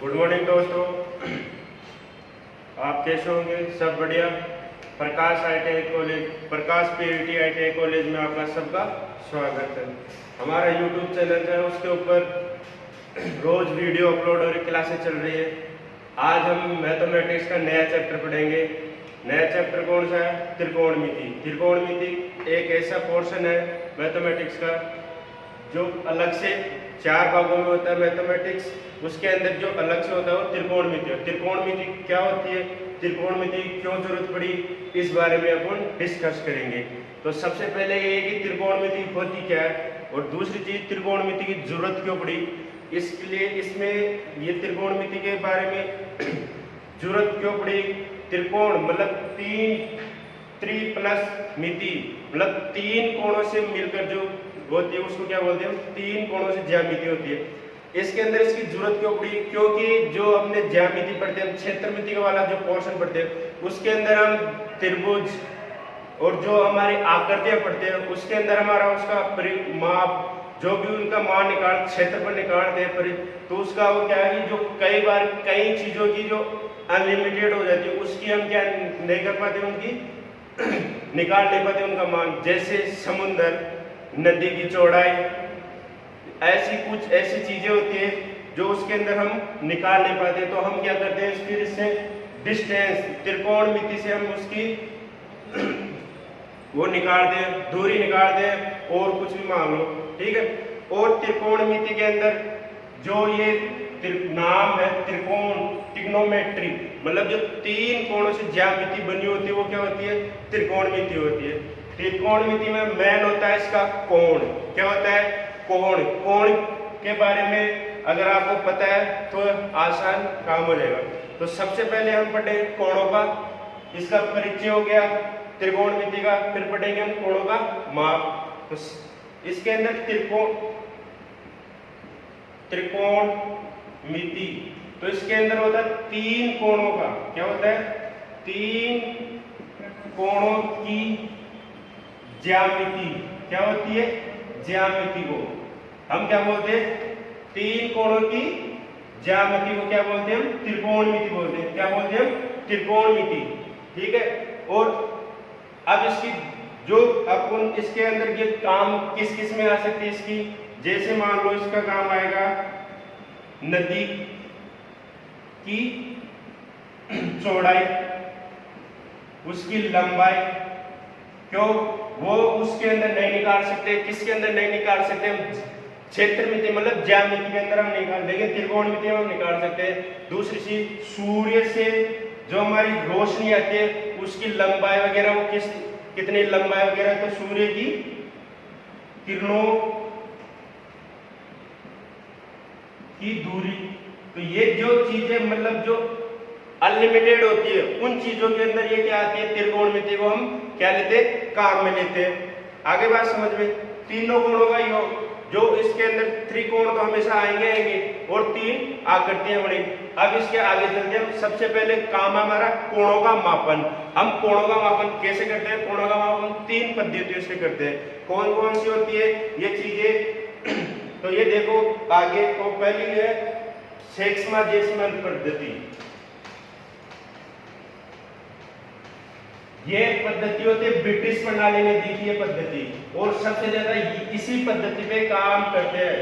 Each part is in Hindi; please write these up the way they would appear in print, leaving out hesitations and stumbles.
गुड मॉर्निंग दोस्तों, आप कैसे होंगे? सब बढ़िया। प्रकाश ITI कॉलेज, प्रकाश PVT ITI कॉलेज में आपका सबका स्वागत है। हमारा यूट्यूब चैनल है, उसके ऊपर रोज वीडियो अपलोड हो रही, क्लासेस चल रही है। आज हम मैथमेटिक्स का नया चैप्टर पढ़ेंगे। नया चैप्टर कौन सा है? त्रिकोणमिति। त्रिकोणमिति एक ऐसा पोर्शन है मैथमेटिक्स का जो अलग से 4 भागों में होता है मैथमेटिक्स। उसके अंदर जो अलग से होता है वो त्रिकोणमिति है। त्रिकोणमिति क्या होती है, त्रिकोणमिति क्यों जरूरत पड़ी, इस बारे में अपन डिस्कस करेंगे। तो सबसे पहले ये कि त्रिकोणमिति होती क्या है, और दूसरी चीज त्रिकोणमिति की जरूरत क्यों पड़ी। इसके लिए इसमें ये त्रिकोणमिति के बारे में जरूरत क्यों पड़ी। त्रिकोण मतलब त्रि प्लस मिति, मतलब 3 कोणों से मिलकर जो होती है उसको क्या बोलते हैं, 3 कोणों से ज्यामिति होती है। इसके अंदर इसकी जरूरत क्यों पड़ी, क्योंकि जो हमने ज्यामिति पढ़ते हैं, क्षेत्रमिति वाला जो पोर्शन पढ़ते हैं, उसके अंदर हम त्रिभुज और जो हमारी आकृतियां पढ़ते हैं, उसके अंदर हमारा उसका माप, जो भी उनका मान निकाल, क्षेत्रफल निकालते हैं, तो उसका वो क्या है कि जो कई बार कई चीजों की जो अनलिमिटेड हो जाती है, उसकी हम क्या नहीं कर पाते, उनकी निकाल नहीं पाते उनका मान। जैसे समुद्र, नदी की चौड़ाई, ऐसी कुछ ऐसी चीजें होती है जो उसके अंदर हम निकाल नहीं पाते। तो हम क्या करते हैं, फिर इससे डिस्टेंस, त्रिकोणमिति से हम उसकी वो निकालते हैं, दूरी निकालते हैं, और कुछ भी मान लो, ठीक है। और त्रिकोणमिति के अंदर जो ये नाम है त्रिकोण, ट्रिग्नोमेट्री, मतलब जो 3 कोणों से ज्यामिति बनी होती है वो क्या होती है, त्रिकोणमिति होती है। त्रिकोणमिति में मेन होता है इसका कोण। क्या होता है? कोण। कोण के बारे में अगर आपको पता है तो आसान काम हो जाएगा। तो सबसे पहले हम पढ़े कोणों का, इसका परिचय हो गया त्रिकोणमिति का। फिर पढ़ेंगे हम कोणों का माप। तो इसके अंदर त्रिकोणमिति, तो इसके अंदर होता है 3 कोणों का, क्या होता है, 3 कोणों की ज्यामिति। क्या होती है? ज्यामिति को हम क्या बोलते हैं, 3 कोणों की ज्यामिति को क्या बोलते हैं, हम त्रिकोणमिति बोलते हैं। क्या बोलते हैं? त्रिकोणमिति, ठीक है। और अब इसकी जो अपन इसके अंदर ये काम किस किस में आ सकती है इसकी, जैसे मान लो इसका काम आएगा नदी की चौड़ाई, उसकी लंबाई, क्यों वो उसके अंदर नहीं निकाल सकते, किसके अंदर नहीं निकाल सकते, क्षेत्रमिति मतलब ज्यामिति के अंदर हम निकाल देंगे, त्रिकोणमिति में हम निकाल सकते हैं। दूसरी चीज, सूर्य से जो हमारी रोशनी आती है उसकी लंबाई वगैरह, वो कितनी लंबाई वगैरह, तो सूर्य की किरणों की दूरी। तो ये जो चीजें मतलब जो अनलिमिटेड होती है, उन चीजों के अंदर ये क्या आती है, त्रिकोणमिति को हम क्या लेते हैं, काम में लेते हैं। आगे बात समझ में, तीनों कोणों का योग, जो इसके अंदर त्रिकोण तो हमेशा आएंगे और 3 आकृतियां बनी। अब इसके आगे चलते हैं। सबसे पहले काम हमारा कोणों का मापन। हम कोणों का मापन कैसे करते हैं? कोणों का मापन 3 पद्धतियों से करते हैं। कौन कौन सी होती है ये चीजें, तो ये देखो आगे। तो पहली है सेक्समाजेसिमल पद्धति। ये पद्धति होती है ब्रिटिश प्रणाली ने दी थी ये पद्धति, और सबसे ज्यादा इसी पद्धति पे काम करते हैं।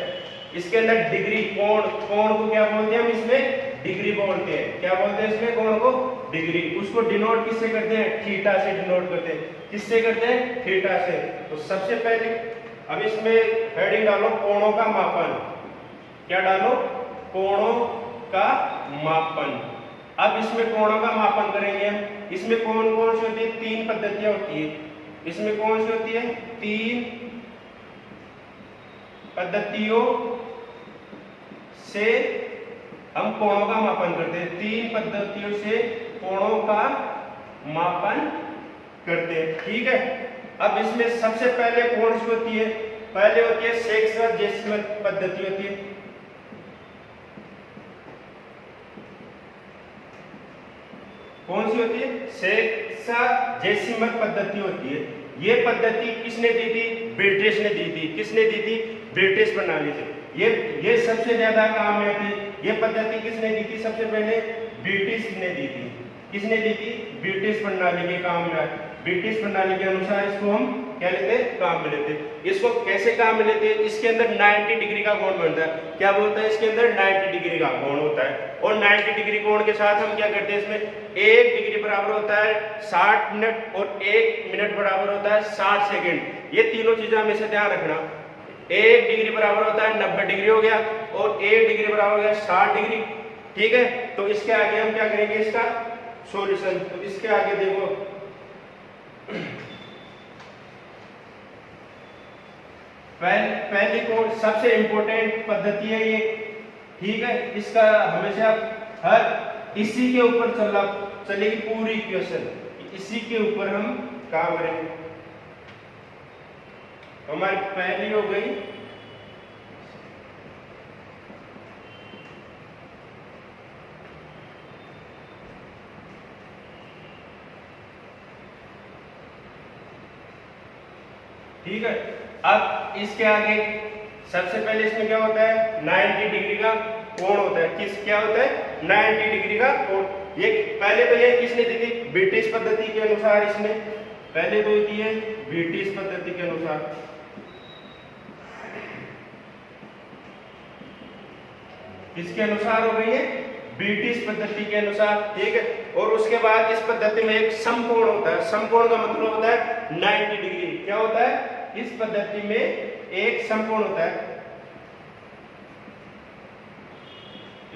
इसके अंदर डिग्री, कोण को क्या बोलते हैं हम, इसमें डिग्री बोलते हैं। क्या बोलते हैं इसमें? कोण को डिग्री। उसको डिनोट किससे करते हैं? थीटा से डिनोट करते हैं। किससे करते हैं? थीटा से। तो सबसे पहले अब इसमें हेडिंग डालो कोणों का मापन। क्या डालो? कोणों का मापन। अब इसमें कोणों का मापन करेंगे हम। इसमें कौन कौन सी होती है? 3 पद्धतियां होती है। इसमें कौन सी होती है? 3 पद्धतियों से हम कोणों का मापन करते हैं। 3 पद्धतियों से कोणों का मापन करते हैं, ठीक है। अब इसमें सबसे पहले कौन सी होती है? पहले होती है सेक्समाजेसिमल पद्धति होती है। कौन सी होती है? सेक्समाजेसिमल पद्धति होती है। ये पद्धति किसने दी थी? ब्रिटिश ने दी थी। किसने दी थी? ब्रिटिश प्रणाली से। ये सबसे ज्यादा काम में आती है। ये पद्धति किसने दी थी? सबसे पहले ब्रिटिश ने दी थी। किसने दी थी? ब्रिटिश प्रणाली के काम में। ब्रिटिश प्रणाली के अनुसार इसको हम क्या लेते हैं? काम में लेते हैं। इसको कैसे काम में लेते हैं? इसके अंदर 90 डिग्री का कोण बनता है। क्या बोलता है? इसके अंदर 90 डिग्री का कोण होता है और 90 डिग्री कोण के साथ हम क्या करते हैं? इसमें 1 डिग्री बराबर होता है 60 मिनट और 1 मिनट बराबर होता है 60 सेकेंड। ये तीनों चीजें हमेशा ध्यान रखना। 1 डिग्री बराबर होता है 90 डिग्री हो गया और 1 डिग्री बराबर हो गया 60 डिग्री। ठीक है, तो इसके आगे हम क्या करेंगे? इसका सॉल्यूशन। तो इसके आगे देखो, पहली कोण सबसे इंपॉर्टेंट पद्धति है ये। ठीक है, इसका हमेशा हर इसी के ऊपर चलेगी पूरी इक्वेशन, इसी के ऊपर हम काम करेंगे। हमारी पहली हो गई ठीक है। अब इसके आगे सबसे पहले इसमें क्या होता है? 90 डिग्री का कोण होता है। किस क्या होता है? 90 डिग्री का कोण। ये पहले तो ये किसने दी थी? ब्रिटिश पद्धति के अनुसार। इसने पहले तो दी है ब्रिटिश पद्धति के अनुसार। किसके अनुसार हो गई है? ब्रिटिश पद्धति के अनुसार। ठीक है, और उसके बाद इस पद्धति में एक समकोण होता है। समकोण का मतलब होता है 90 डिग्री। क्या होता है? इस पद्धति में एक समकोण होता है।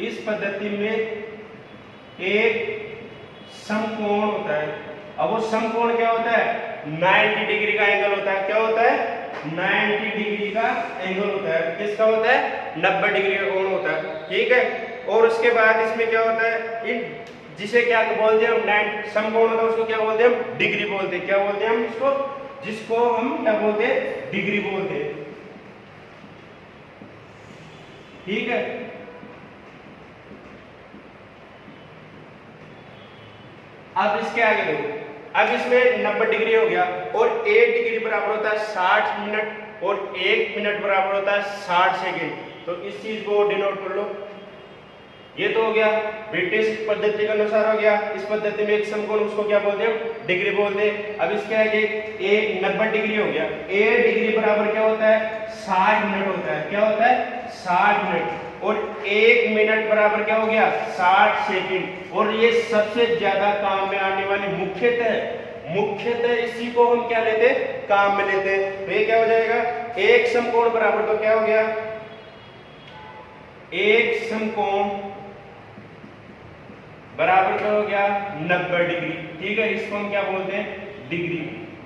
इस पद्धति में एक समकोण होता है। अब वो समकोण क्या होता है? 90 डिग्री का एंगल होता है। क्या होता है? 90 डिग्री का एंगल होता है। किसका होता है? 90 डिग्री का कोण होता है। ठीक है, और उसके बाद इसमें क्या होता है? इन जिसे क्या बोलते हैं हम? 90 समकोण होता है, उसको क्या बोलते हैं हम? डिग्री बोलते हैं। क्या बोलते हैं हम इसको? जिसको हम क्या बोलते हैं? डिग्री बोलते हैं। ठीक है, अब इसके आगे देखो। अब इसमें 90 डिग्री हो गया और 1 डिग्री बराबर होता है 60 मिनट और 1 मिनट बराबर होता है 60 सेकेंड। तो इस चीज को डिनोट कर लो। ये तो हो गया ब्रिटिश पद्धति के अनुसार हो गया। इस पद्धति में एक समकोण, उसको क्या बोलते हैं? डिग्री बोलते हैं। अब इसके आगे 90 डिग्री हो गया। 1 डिग्री बराबर क्या होता है? 60 मिनट होता है। क्या होता है? 60 मिनट। और 1 मिनट बराबर क्या हो गया? 60 सेकेंड। और ये सबसे ज्यादा काम में आने वाली मुख्यतः इसी को हम क्या लेते हैं? काम में लेते हैं। तो ये क्या हो जाएगा? एक समकोण बराबर तो क्या हो गया? एक समकोण बराबर क्या हो गया? 90 डिग्री। ठीक है, इसको हम क्या बोलते हैं? डिग्री।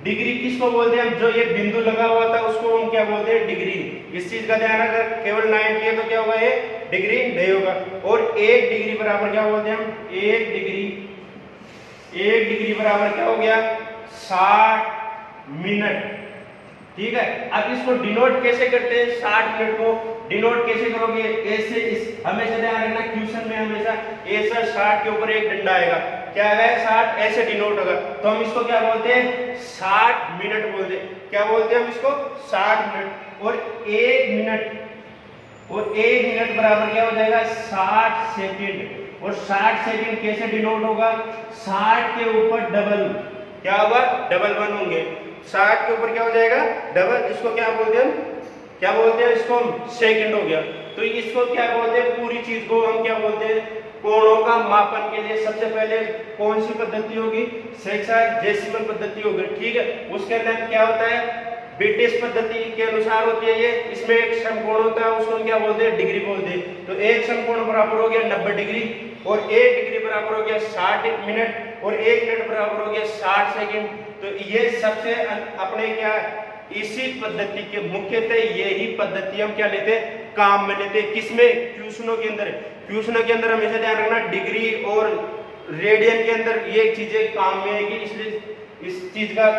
डिग्री किसको बोलते हैं? जो ये बिंदु लगा हुआ था उसको हम क्या बोलते हैं? डिग्री। इस चीज का ध्यान, अगर केवल 90 है तो क्या होगा? ये डिग्री नहीं होगा। और 1 डिग्री बराबर क्या बोलते हैं हम? 1 डिग्री बराबर क्या हो गया? 60 मिनट। ठीक है, अब इसको डिनोट कैसे करते हैं? 60 मिनट को डिनोट कैसे करोगे? ऐसे हमेशा ध्यान रखना, क्वेश्चन में हमेशा ऐसा 60 के ऊपर एक डंडा आएगा। क्या है? 60 ऐसे डिनोट होगा। तो हम इसको क्या बोलते हैं? 60 मिनट बोलते हैं। क्या बोलते हैं हम इसको? 60 मिनट। और 1 मिनट बराबर क्या हो जाएगा? 60 सेकेंड। और 60 सेकेंड कैसे डिनोट होगा? 60 के ऊपर डबल क्या होगा? डबल 1 होंगे। 60 के ऊपर क्या हो जाएगा? डबल। इसको क्या बोलते हैं हम? क्या बोलते हैं इसको? हम सेकंड हो गया। तो इसको क्या बोलते हैं? पूरी चीज को हम क्या बोलते हैं? कोणों का मापन के लिए सबसे पहले कौन सी पद्धति होगी? सेक्साजेसिमल पद्धति होगी। ठीक है, उसके अंदर क्या होता है? ब्रिटिश पद्धति के अनुसार होती है ये। इसमें एक समकोण होता है, उसको हम क्या बोलते हैं? डिग्री बोलते हैं। तो एक समकोण बराबर हो गया 90 डिग्री और 1 डिग्री बराबर हो गया 60 मिनट और 1 मिनट बराबर हो गया 60 सेकेंड। तो ये सबसे अपने क्या इसी पद्धति के मुख्यतः यही पद्धति हम क्या लेते हैं? काम में लेते हैं। किसमें? क्वेश्चनों के अंदर। क्वेश्चनों के अंदर हमेशा ध्यान रखना, डिग्री और रेडियन के अंदर ये चीजें काम में आएगी, इसलिए इस चीज का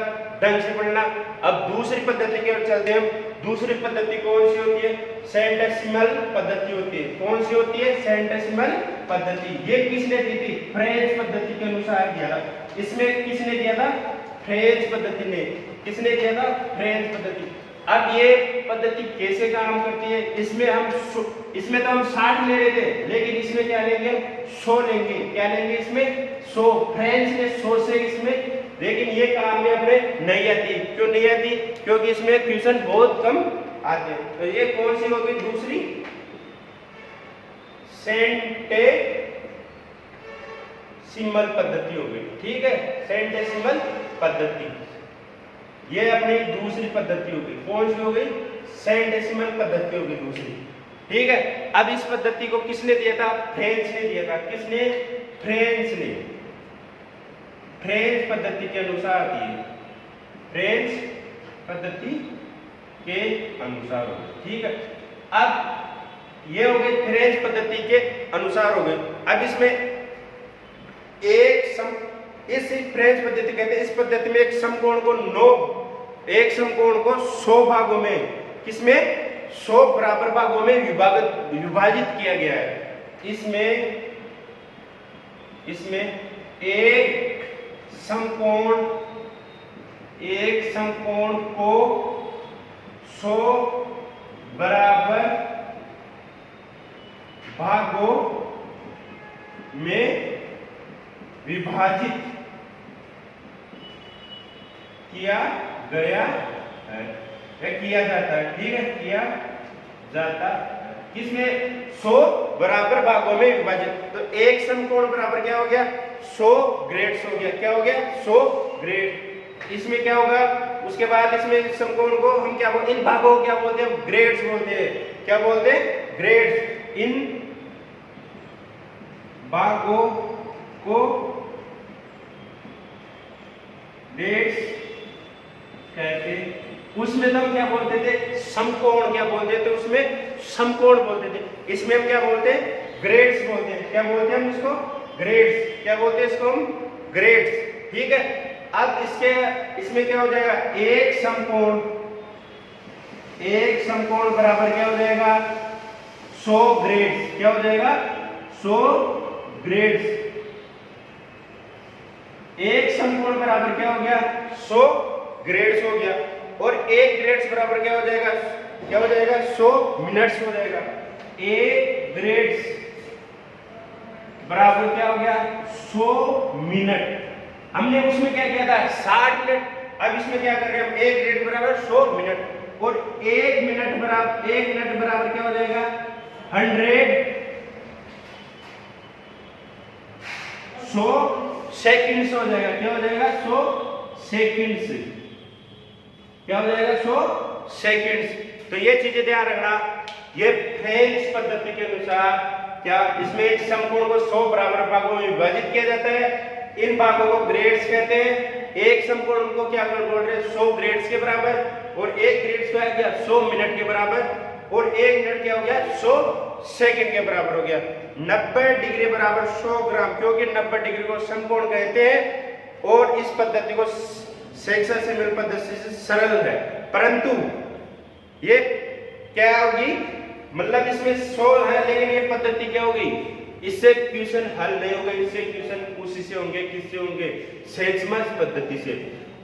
ढंग से पढ़ना। अब दूसरी पद्धति की ओर चलते हैं। दूसरी पद्धति कौन सी होती है? सेंटेसिमल पद्धति होती है। कौन सी होती है? सेंटेसिमल पद्धति। ये किसने दी थी? फ्रेंच पद्धति के अनुसार दिया था। इसमें किसने दिया था? फ्रेंच पद्धति ने। किसने दिया था? फ्रेंच पद्धति। अब ये पद्धति कैसे काम करती है, इसमें तो हम 60 ले रहे थे, लेकिन इसमें क्या लेंगे, 100 लेंगे। क्या लेंगे इसमें, 100। फ्रेंच ने 100 से इसमें, लेकिन ये काम में अपने नहीं आती। क्यों नहीं आती, क्योंकि इसमें क्वेश्चन बहुत कम आते हैं। तो ये कौन सी होगी, दूसरी सेंटेसिमल पद्धति हो गई। ठीक है, सेंटेसिमल पद्धति, ये अपनी दूसरी पद्धति हो गई। कौन सी हो गई, सेंटेसिमल पद्धति हो गई दूसरी। ठीक है, अब इस पद्धति को किसने दिया था, फ्रेंच ने दिया था। किसने, फ्रेंच ने। फ्रेंच पद्धति के अनुसार दिए, फ्रेंच पद्धति के अनुसार हो गए। ठीक है, अब ये हो गई फ्रेंच पद्धति के अनुसार हो गई। अब इसमें इस फ्रेंच पद्धति कहते हैं, इस पद्धति में एक समकोण को 100 भागों में, किसमें, 100 बराबर भागों में विभाजित किया गया है। इसमें एक समकोण को 100 बराबर भागों में विभाजित किया गया है, किया जाता है। ठीक है, किया जाता किसमें, 100 बराबर भागों में विभाजित। तो एक समकोण बराबर क्या हो गया, 100 ग्रेड्स हो गया। क्या हो गया, 100 ग्रेड। इसमें क्या होगा, उसके बाद इसमें समकोण को हम क्या बोलते हैं, इन भागों को क्या बोलते हैं, ग्रेड्स बोलते हैं। क्या बोलते हैं, ग्रेड्स। इन भागों को ग्रेड्स कहते। उसमें तो हम क्या बोलते थे, समकोण क्या बोलते थे, उसमें समकोण बोलते थे। इसमें हम क्या बोलते हैं, ग्रेड्स बोलते हैं। क्या बोलते हैं हम इसको, ग्रेड्स। क्या बोलते हैं इसको हम, ग्रेड्स। ठीक है, अब इसमें क्या हो जाएगा, एक समकोण बराबर क्या हो जाएगा, 100 ग्रेड्स। क्या हो जाएगा, 100 ग्रेड्स। एक समकोण बराबर क्या हो गया, 100 ग्रेड्स हो गया। और एक ग्रेड्स बराबर क्या हो जाएगा, 100 मिनट्स हो जाएगा। एक ग्रेड्स बराबर क्या हो गया, 100 मिनट। हमने उसमें क्या किया था, 60 मिनट। अब इसमें क्या कर रहे हैं हम, एक ग्रेड बराबर 100 मिनट। और एक मिनट बराबर क्या हो जाएगा, 100 सेकंड्स हो जाएगा। क्या हो जाएगा, 100 सेकंड्स। क्या हो जाएगा, 100 सेकंड्स। तो ये चीजें ध्यान रखना। ये फ्रेंच पद्धति के अनुसार क्या, इसमें एक समकोण को 100 बराबर भागों में विभाजित किया जाता है। इन भागों को ग्रेड्स कहते हैं। एक समकोण को क्या बोल रहे हैं, 100 ग्रेड्स के बराबर। और एक ग्रेड्स का क्या, 100 मिनट के बराबर। और एक मिनट क्या हो गया, 100 सेकंड के बराबर हो गया। 90 डिग्री बराबर 100 ग्राम, क्योंकि 90 डिग्री को समकोण कहते हैं। और इस पद्धति को सेक्सेसिमल पद्धति से सरल है, परंतु ये क्या होगी, मतलब इसमें 100 है, लेकिन ये पद्धति क्या होगी, इससे क्वेश्चन हल नहीं होगा। इससे क्वेश्चन उसी से होंगे, किससे होंगे, सेक्समस पद्धति से।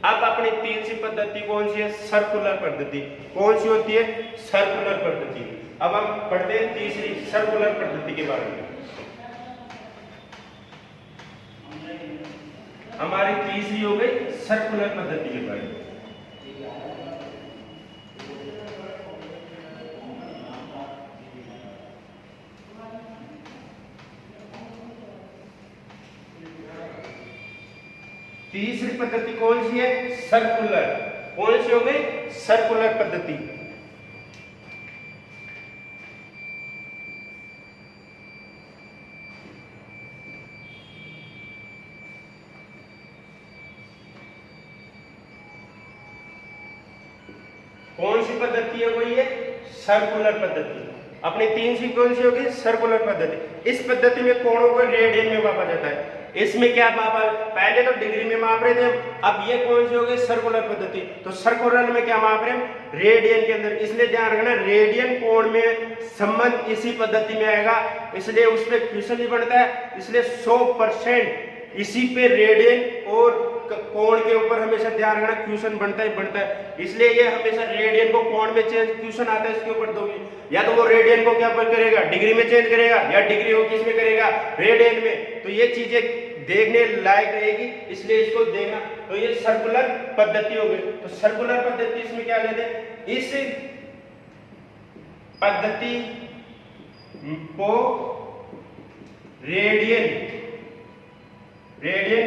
अब अपनी तीसरी पद्धति कौन सी है, सर्कुलर पद्धति। कौन सी होती है, सर्कुलर पद्धति। अब हम पढ़ते हैं तीसरी सर्कुलर पद्धति के बारे में। हमारी तीसरी हो गई सर्कुलर पद्धति के बारे में। तीसरी पद्धति कौन सी है, सर्कुलर। कौन सी हो गई, सर्कुलर पद्धति। कौन सी पद्धति है, वही है सर्कुलर पद्धति। अपनी तीसरी कौन सी होगी, सर्कुलर पद्धति। इस पद्धति में कोणों को रेडियन में मापा जाता है। इसमें क्या मापा, पहले तो डिग्री में माप रहे थे, अब ये कौन सी हो गई, सर्कुलर पद्धति। तो सर्कुलर में क्या माप रहे हैं, रेडियन के अंदर। इसलिए ध्यान रखना, रेडियन कोण में संबंध इसी पद्धति में आएगा, इसलिए उस पर क्वेश्चन भी बनता है। इसलिए 100% इसी पे रेडियन और कोण के ऊपर हमेशा ध्यान रखना, क्वेश्चन बनता है। इसलिए ये हमेशा रेडियन को कोण में चेंज क्वेश्चन आता है, इसके ऊपर दोगे या तो वो रेडियन को क्या पर करेगा, डिग्री में चेंज करेगा, या डिग्री को किस में करेगा, रेडियन में। तो ये चीजें देखने लायक रहेगी, इसलिए इसको देखना। तो ये सर्कुलर पद्धति हो गई। तो सर्कुलर पद्धति इसमें क्या लेते हैं, इस पद्धति को रेडियन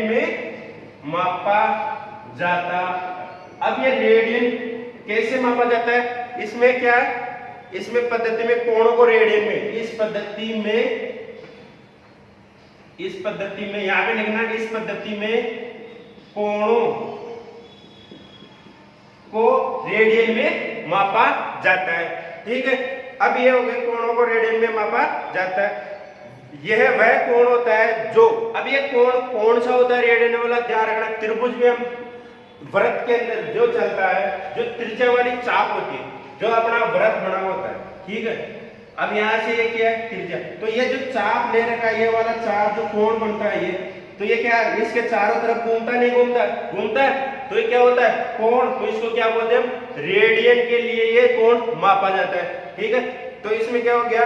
में मापा जाता। अब ये रेडियन कैसे मापा जाता है, इसमें क्या है, इसमें पद्धति में कोणों को रेडियन में, इस पद्धति में यहां पे लिखना, इस पद्धति में कोणों को रेडियन में मापा जाता है। ठीक है, अब ये हो गए कोणों को रेडियन में मापा जाता है। यह वह कोण होता है जो, अब ये कोण कौन सा होता है रेडियन वाला, ध्यान रखना। त्रिभुज में हम वृत्त के अंदर जो चलता है, जो त्रिज्या वाली चाप होती है, जो अपना वृत्त बना होता है, ठीक है। अब यहाँ से ये क्या है, त्रिज्या। तो ये जो चाप ले रखा है, ये वाला चाप जो कोण बनता है ये, तो ये क्या है, इसके चारों तरफ घूमता नहीं घूमता, घूमता है, तो ये क्या होता है, कोण। तो इसको क्या बोलते हैं हम, रेडियन के लिए ये कोण मापा जाता है। ठीक है, तो इसमें क्या हो गया,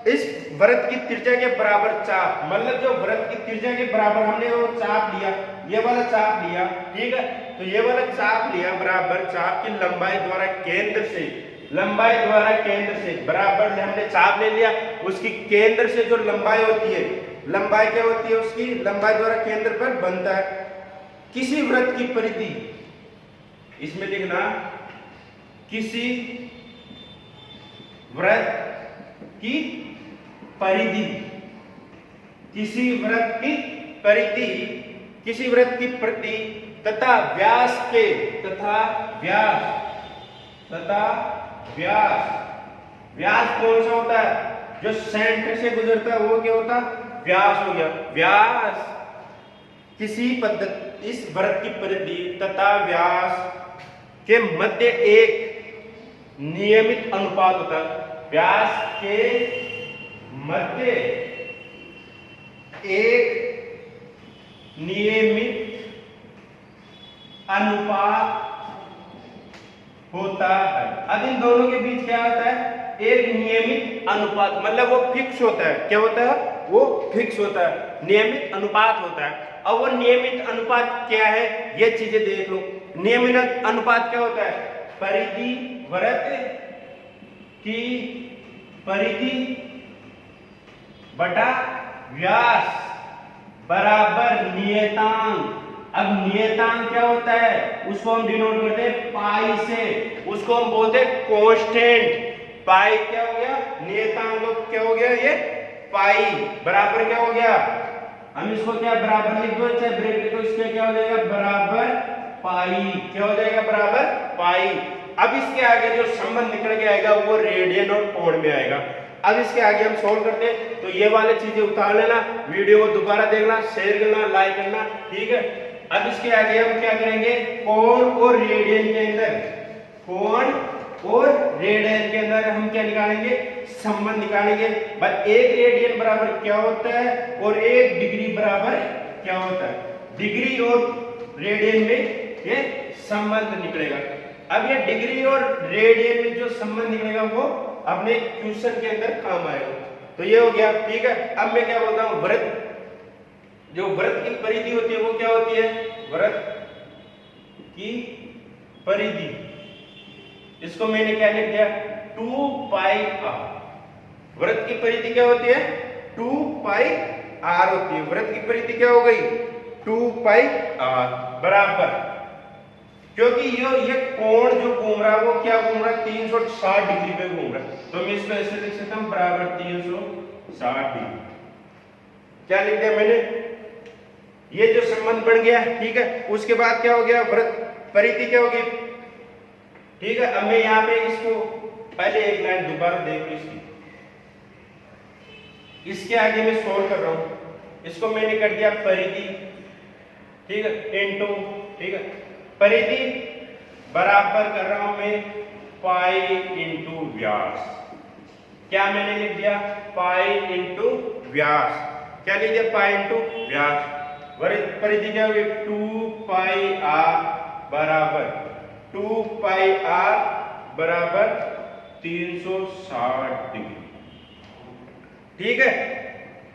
इस वृत्त की त्रिज्या के बराबर चाप, मतलब जो वृत्त की त्रिज्या के बराबर हमने वो चाप लिया, ये वाला चाप लिया, ठीक है। तो ये वाला चाप लिया बराबर चाप की लंबाई द्वारा केंद्र से, लंबाई द्वारा केंद्र से बराबर हमने चाप ले लिया, उसकी केंद्र से जो लंबाई होती है, लंबाई क्या होती है, उसकी लंबाई द्वारा केंद्र पर बनता है किसी वृत्त की परिधि। इसमें लिखना, किसी वृत्त की परिधि, किसी वृत्त की परिधि, किसी वृत्त की परिधि तथा व्यास के, तथा व्यास कौन सा होता है, जो सेंटर से गुजरता है वो क्या होता है, व्यास हो गया। व्यास किसी पद्धति, इस वृत्त की परिधि तथा व्यास के मध्य एक नियमित अनुपात होता है। व्यास के मध्य एक नियमित अनुपात होता है। अब इन दोनों के बीच क्या होता है, एक नियमित अनुपात, मतलब वो फिक्स होता है। क्या होता है, वो फिक्स होता है, नियमित अनुपात होता है। अब वो नियमित अनुपात क्या है, ये चीजें देख लो। नियमित अनुपात क्या होता है, परिधि, वृत्त की परिधि बटा व्यास बराबर नियतांक। अब नियतांक क्या होता है, उसको हम डिनोट करते हैं पाई से, उसको हम बोलते हैं कांस्टेंट। पाई क्या हो गया, नियतांक क्या हो गया, ये पाई बराबर क्या हो गया, हम इसको क्या बराबर लिख दो, चाहे ब्रैकेट तो इसके क्या हो जाएगा, बराबर पाई। क्या हो जाएगा, बराबर पाई। अब इसके आगे जो संबंध निकल के आएगा वो रेडियन और कोण में आएगा। अब इसके आगे हम सॉल्व करते हैं, तो ये वाले चीजें उतार लेना, वीडियो को दोबारा देखना, शेयर करना, लाइक करना, ठीक है। अब इसके आगे हम क्या करेंगे, कोण और रेडियन के अंदर, कोण और रेडियन के अंदर हम क्या निकालेंगे, संबंध निकालेंगे। बस एक रेडियन बराबर क्या होता है और एक डिग्री बराबर क्या होता है, डिग्री और रेडियन में ये संबंध निकलेगा। अब ये डिग्री और रेडियन में जो संबंध निकलेगा वो अपने क्वेश्चन के अंदर काम आएगा। तो ये हो गया, ठीक है। अब मैं क्या बोलता हूँ, वृत्त, जो वृत्त की परिधि होती है वो क्या होती है, वृत्त की परिधि, इसको मैंने क्या लिख दिया, 2 पाई आर। वृत्त की परिधि क्या होती है, 2 पाई आर होती है। वृत्त की परिधि क्या हो गई, 2 पाई आर बराबर, क्योंकि ये कोण जो घूम रहा है वो क्या घूम रहा है, 360 डिग्री पे घूम रहा है। तो मैं इसको ऐसे लिख सकता हूं, बराबर 360 डिग्री। क्या लिख दिया मैंने, ये जो संबंध बन गया, ठीक है। उसके बाद क्या हो गया, वृत्त परिधि क्या होगी, ठीक है। अब मैं यहाँ पे इसको पहले एक लाइन दोबारा देख लो इसकी, इसके आगे मैं सोल्व कर रहा हूं, इसको मैंने कर दिया परिधि, ठीक है, इनटू, ठीक है, परिधि बराबर कर रहा हूं मैं पाई इंटू व्यास। क्या मैंने लिख दिया, पाई इंटू व्यास। क्या लिख दिया, पाई इंटू व्यास। परिधि क्या होगी 2 पाई r बराबर 2 पाई r बराबर 360 डिग्री। ठीक है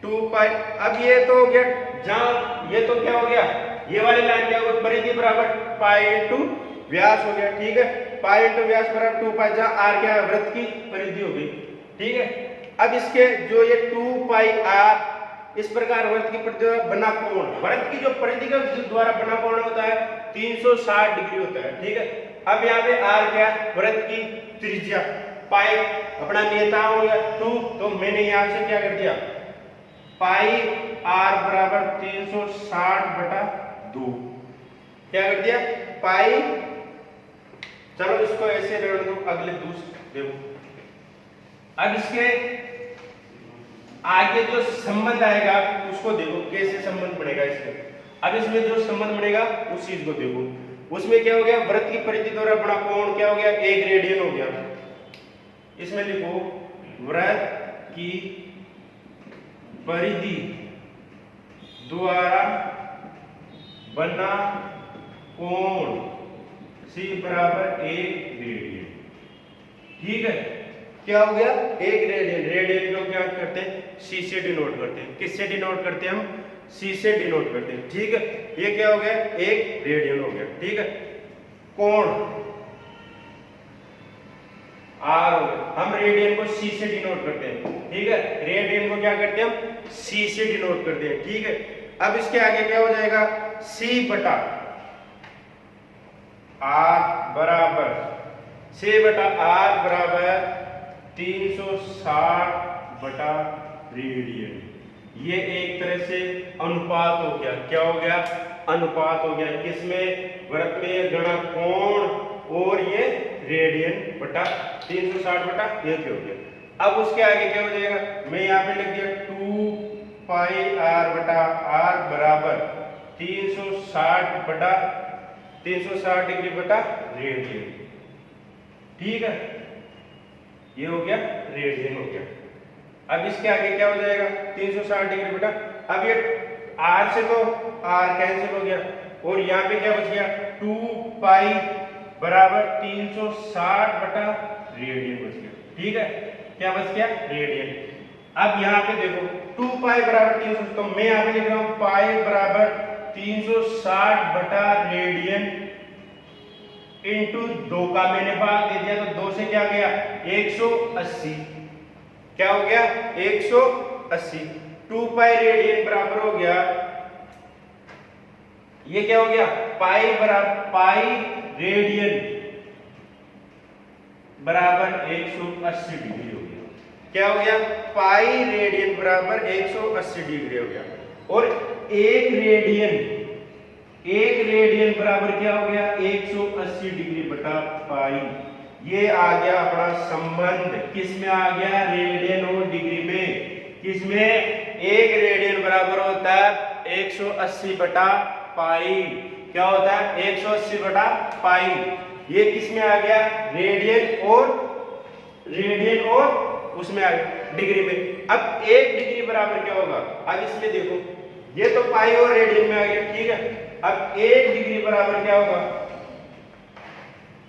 2 पाई। अब ये तो हो गया, जहां ये तो क्या हो गया, ये वाली लाइन क्या होगी, परिधि बराबर पाई इंटू व्यास हो गया। ठीक है पाई इंटू व्यास बराबर 2 पाई, जहां r क्या है, वृत्त की परिधि हो गई। ठीक है अब इसके जो ये 2 पाई r इस प्रकार वृत्त की परिधि बना कोण, वृत्त की जो परिधि के द्वारा बना कोण होता है 360 डिग्री होता है। ठीक है अब यहाँ पे r क्या, वृत्त की त्रिज्या, पाई अपना नियतांक हो गया 2, तो मैंने यहाँ से क्या कर दिया, पाई r बराबर 360 बटा 2 क्या कर दिया, पाई। चलो इसको ऐसे रहने दो, अगले दूसरे देखो। अब इसके आगे जो संबंध आएगा उसको देखो, कैसे संबंध बनेगा इसमें। अब इसमें जो संबंध बनेगा उस चीज को देखो। उसमें क्या हो गया, वृत्त की परिधि द्वारा बना कोण क्या हो गया, 1 रेडियन हो गया। इसमें लिखो वृत्त की परिधि द्वारा बना कोण C बराबर 1 रेडियन। ठीक है क्या हो गया, 1 रेडियन। रेडियन को क्या करते हैं, C से डिनोट करते हैं। किससे डिनोट करते हैं हम, C से डिनोट करते हैं। ठीक है ये क्या हो गया, 1 रेडियन हो गया। ठीक है कोण R हो गया, हम रेडियन को C से डिनोट करते हैं। ठीक है रेडियन को क्या करते हैं हम, C से डिनोट करते हैं। ठीक है अब इसके आगे क्या हो जाएगा, C बटा R बराबर C बटा R बराबर 360 बटा रेडियन। ये एक तरह से अनुपात हो गया। क्या हो गया, अनुपात हो गया। किसमें, वृत्त में गणा कोण और ये रेडियन बटा 360 बटा 1 हो गया। अब उसके आगे क्या हो जाएगा, मैं यहाँ पे लिख दिया 2 पाई r बटा r बराबर 360 डिग्री बटा रेडियन। ठीक है ये हो गया, रेडियन हो गया। अब इसके आगे क्या हो जाएगा, 360 डिग्री बटा, अब ये r से तो r कैंसिल हो गया और यहाँ पे क्या बच गया, 2 पाई बराबर 360 बटा रेडियन बच गया। ठीक है क्या बच गया, रेडियन। अब यहाँ पे देखो 2 पाई बराबर 360, तो मैं यहाँ पे लिख रहा हूँ पाई बराबर 360 बटा रेडियन इंटू 2 का मैंने भाग दे दिया, तो 2 से क्या गया 180, क्या हो गया 180। 2 पाई रेडियन बराबर हो गया, ये क्या हो गया पाई बराबर पाई रेडियन बराबर 180 डिग्री हो गया। क्या हो गया, पाई रेडियन बराबर 180 डिग्री हो गया। और एक रेडियन बराबर क्या हो गया 180 डिग्री बटा पाई। ये आ गया अपना संबंध, किस में आ गया, रेडियन और डिग्री में। किसमें, एक रेडियन बराबर होता है 180 बटा पाई। क्या होता है 180 बटा पाई। ये किस में आ गया, रेडियन और उसमें आ गया डिग्री में। अब 1 डिग्री बराबर क्या होगा, अब इसमें देखो ये तो पाई और रेडियन में आ गया। ठीक है अब 1 डिग्री बराबर क्या होगा,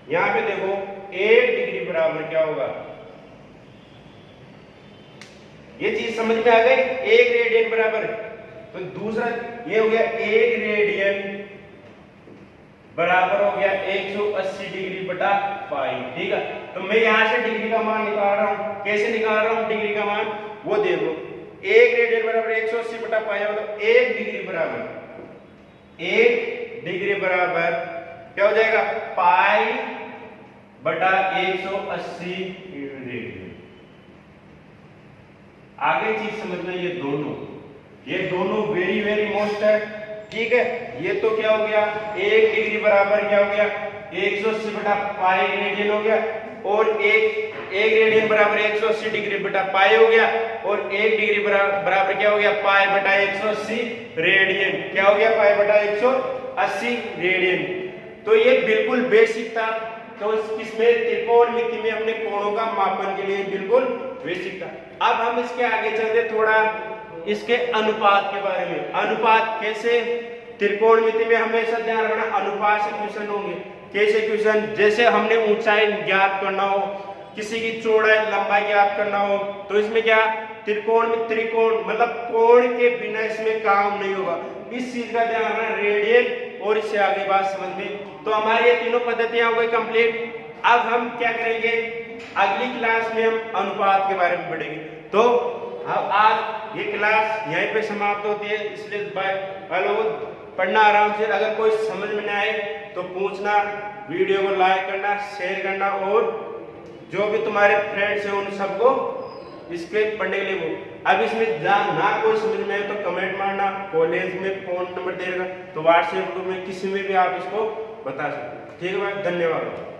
यहां पे देखो 1 डिग्री बराबर क्या होगा, ये चीज समझ में आ गई। 1 रेडियन बराबर, तो दूसरा ये हो गया 1 रेडियन बराबर हो गया 180 डिग्री बटा पाई। ठीक है तो मैं यहां से डिग्री का मान निकाल रहा हूं। कैसे निकाल रहा हूं डिग्री का मान, वो देखो 1 रेडियन बराबर 180 बटा पाई होगा, तो 1 डिग्री बराबर क्या हो जाएगा, पाई बटा 180 रेडियन। आगे चीज समझना, ये दोनों वेरी वेरी मोस्ट है। ठीक है ये तो क्या हो गया 1 डिग्री बराबर क्या हो गया 180 बटा पाई रेडियन हो गया, और एक रेडियन बराबर 180 डिग्री बटा पाई हो गया, और 1 डिग्री बराबर क्या हो गया पाई बटा 180 रेडियन। क्या हो गया पाई बटा 180 रेडियन। तो ये बिल्कुल बेसिक था, तो इसमें त्रिकोणमिति में अपने कोणों का मापन के लिए बिल्कुल बेसिक था। अब हम इसके आगे चलते, थोड़ा इसके अनुपात के बारे में। अनुपात कैसे, त्रिकोणमिति में हमेशा ध्यान रखना अनुपात से क्वेश्चन होंगे। कैसे क्वेश्चन, जैसे हमने ऊंचाई ज्ञात करना हो, किसी की चौड़ाई लंबाई ज्ञात करना हो, तो इसमें क्या त्रिकोण में त्रिकोण मतलब कोण के बिना इसमें काम नहीं होगा। इस चीज का ध्यान रखना, रेडियन और इससे आगे बात समझ में। तो हमारी ये तीनों पद्धतियां हो गई कंप्लीट। अब हम क्या करेंगे, अगली क्लास में हम अनुपात के बारे में पढ़ेंगे। तो अब आज ये क्लास यहीं पे समाप्त होती है, इसलिए हेलो पढ़ना आराम से। अगर कोई समझ में नहीं आए तो पूछना, वीडियो को लाइक करना, शेयर करना, और जो भी तुम्हारे फ्रेंड्स हैं उन सबको इसके पढ़ने के लिए वो। अब इसमें ना कोई समझ में आए तो कमेंट मारना, कॉलेज में फोन नंबर देगा तो व्हाट्सएप ग्रुप में किसी में भी आप इसको बता सकते हैं। ठीक है, धन्यवाद।